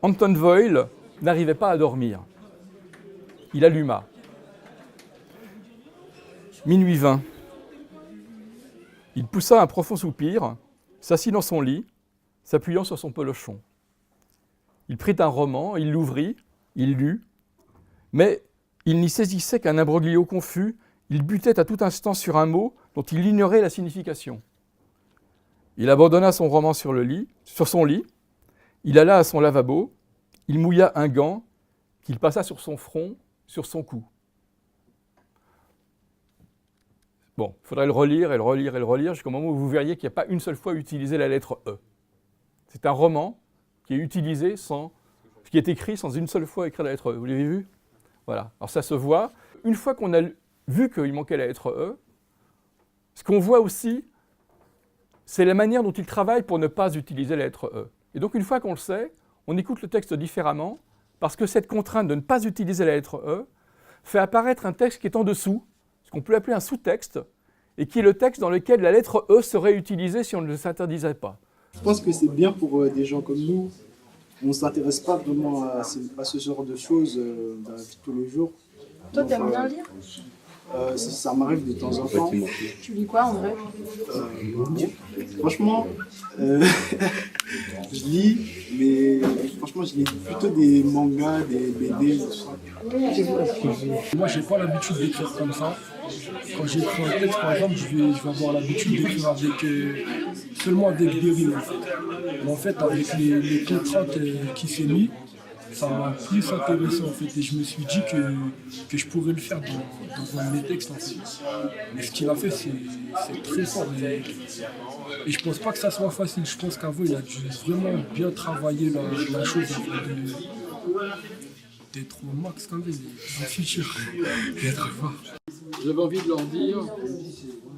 Anton Voil n'arrivait pas à dormir. Il alluma. Minuit 20. Il poussa un profond soupir, s'assit dans son lit, s'appuyant sur son pelochon. Il prit un roman, il l'ouvrit, il lut, mais il n'y saisissait qu'un imbroglio confus, il butait à tout instant sur un mot dont il ignorait la signification. Il abandonna son roman sur son lit, il alla à son lavabo, il mouilla un gant qu'il passa sur son front, sur son cou. Bon, il faudrait le relire et le relire et le relire jusqu'au moment où vous verriez qu'il n'y a pas une seule fois utilisé la lettre E. C'est un roman qui est utilisé qui est écrit sans une seule fois écrire la lettre E. Vous l'avez vu? Voilà. Alors ça se voit. Une fois qu'on a vu qu'il manquait la lettre E, ce qu'on voit aussi, c'est la manière dont il travaille pour ne pas utiliser la lettre E. Et donc une fois qu'on le sait, on écoute le texte différemment, parce que cette contrainte de ne pas utiliser la lettre E fait apparaître un texte qui est en dessous, ce qu'on peut appeler un sous-texte, et qui est le texte dans lequel la lettre E serait utilisée si on ne s'interdisait pas. Je pense que c'est bien pour des gens comme nous. On ne s'intéresse pas vraiment à ce genre de choses dans la vie de tous les jours. Toi, t'aimes bien lire? Ça m'arrive de temps en temps. Tu lis quoi en vrai? Franchement, je lis, mais franchement, je lis plutôt des mangas, des BD. Moi, j'ai pas l'habitude d'écrire comme ça. Quand j'écris un texte, par exemple, je vais avoir l'habitude d'écrire seulement avec des rimes. En fait. Mais en fait, avec les contraintes qui s'est mis, ça m'a plus intéressé en fait. Et je me suis dit que je pourrais le faire dans un de mes textes en fait. Mais ce qu'il a fait, c'est très fort. Et je pense pas que ça soit facile. Je pense qu'avant, il a dû vraiment bien travailler la chose d'être au max quand même, dans le futur, d'être fort. J'avais envie de leur dire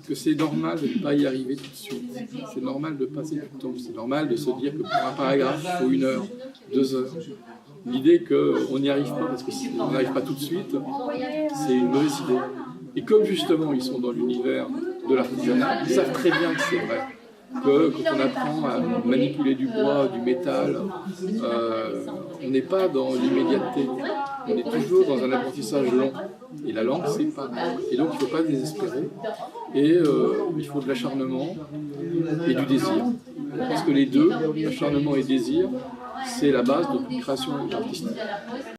que c'est normal de ne pas y arriver tout de suite. C'est normal de passer du temps. C'est normal de se dire que pour un paragraphe, il faut 1 heure, 2 heures. L'idée qu'on n'y arrive pas, parce que si on n'arrive pas tout de suite, c'est une mauvaise idée. Et comme justement ils sont dans l'univers de l'artisanat, ils savent très bien que c'est vrai. Que quand on apprend à manipuler du bois, du métal, on n'est pas dans l'immédiateté. On est toujours dans un apprentissage long. Et la langue, c'est pareil. Et donc, il ne faut pas désespérer. Et il faut de l'acharnement et du désir. Parce que les deux, acharnement et désir, c'est la base de toute création artistique.